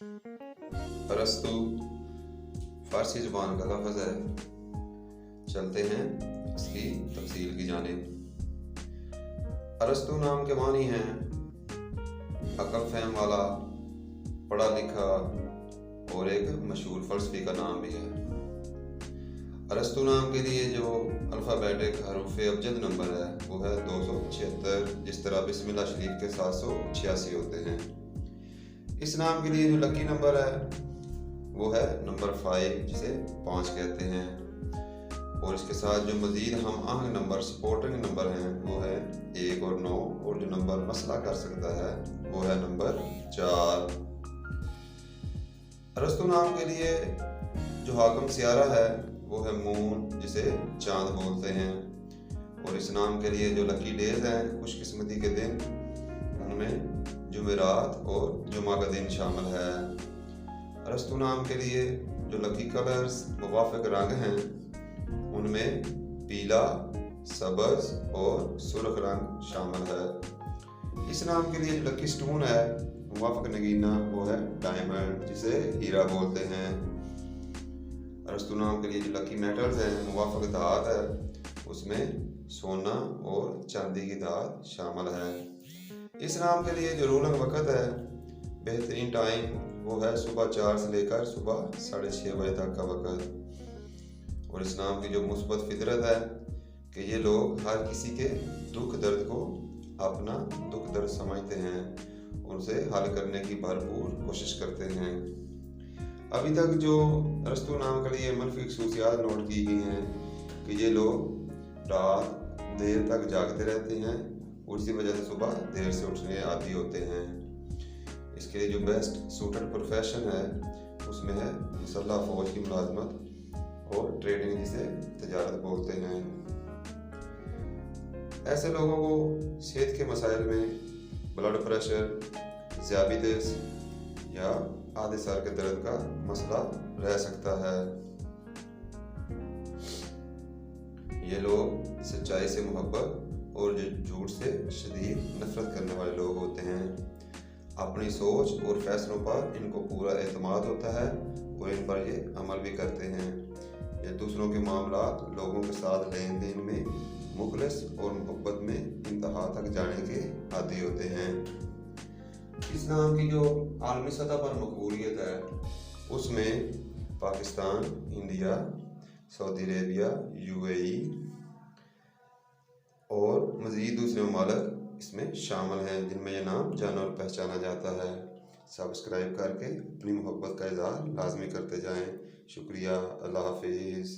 अरस्तु फारसी ज़ुबान का लफ्ज़ है। चलते हैं इसकी तफसील की जानिब। अरस्तु नाम के मानी हैं अक्ल फहम वाला, पढ़ा लिखा और एक मशहूर फ़लसफ़ी का नाम भी है। अरस्तु नाम के लिए जो अल्फ़ाबेटिक हरूफ़ अबजद नंबर है वो है 276, जिस तरह बिस्मिल्लाह शरीफ के 786 होते हैं। इस नाम के लिए जो लकी नंबर है वो है नंबर 5, जिसे 5 कहते हैं। और इसके साथ जो मज़ीद हम आहंग नंबर, सपोर्टिंग नंबर हैं वो है 1 और 9, और जो नंबर मसला कर सकता है वो है नंबर 4। अरस्तु नाम के लिए जो हाकम सियारा है वो है मून, जिसे चांद बोलते हैं। और इस नाम के लिए जो लकी डेज हैं, खुशकिस्मती के दिन, उनमें जुमेरात और जुमा का दिन शामिल है। अरस्तु नाम के लिए जो लकी कलर्स, मुवाफिक रंग हैं, उनमें पीला, सब्ज़ और सुर्ख रंग शामिल है। इस नाम के लिए जो लकी स्टोन है, मुवाफिक नगीना, वो है डायमंड, जिसे हीरा बोलते हैं। अरस्तु नाम के लिए जो लकी मेटल्स हैं, मुवाफिक धात है, उसमें सोना और चांदी की धात शामिल है। इस नाम के लिए जो रूलिंग वक़्त है, बेहतरीन टाइम, वो है सुबह 4 से लेकर सुबह 6:30 बजे तक का वक़्त। और इस नाम की जो मुस्बत फितरत है कि ये लोग हर किसी के दुख दर्द को अपना दुख दर्द समझते हैं, उनसे हल करने की भरपूर कोशिश करते हैं। अभी तक जो अरस्तु नाम के लिए मनफी खसूसियात नोट की गई हैं कि ये लोग रात देर तक जागते रहते हैं और इसी वजह से सुबह देर से उठने आदी होते हैं। इसके लिए जो बेस्ट सूटेड प्रोफेशन है उसमें है मुसल्लह फौज की मुलाजमत और ट्रेडिंग, जिसे तजारत बोलते हैं। ऐसे लोगों को सेहत के मसाइल में ब्लड प्रेशर, ज़ियाबितिस या आधे सर के दर्द का मसला रह सकता है। ये लोग सच्चाई से मोहब्बत और झूठ से शदीद नफरत करने वाले लोग होते हैं। अपनी सोच और फैसलों पर इनको पूरा एतमाद होता है और इन पर ये अमल भी करते हैं। ये दूसरों के मामलात, लोगों के साथ लेन देन में मुखलिस और मोहब्बत में इंतहा तक जाने के आदी होते हैं। इस नाम की जो आलमी सतह पर मकबूलियत है उसमें Pakistan, India, Saudi Arabia, UAE और मज़ीद दूसरे ममालिक इसमें शामिल हैं, जिनमें यह नाम जाना और पहचाना जाता है। सब्सक्राइब करके अपनी मोहब्बत का इज़हार लाजमी करते जाएं। शुक्रिया। अल्लाह हाफिज़।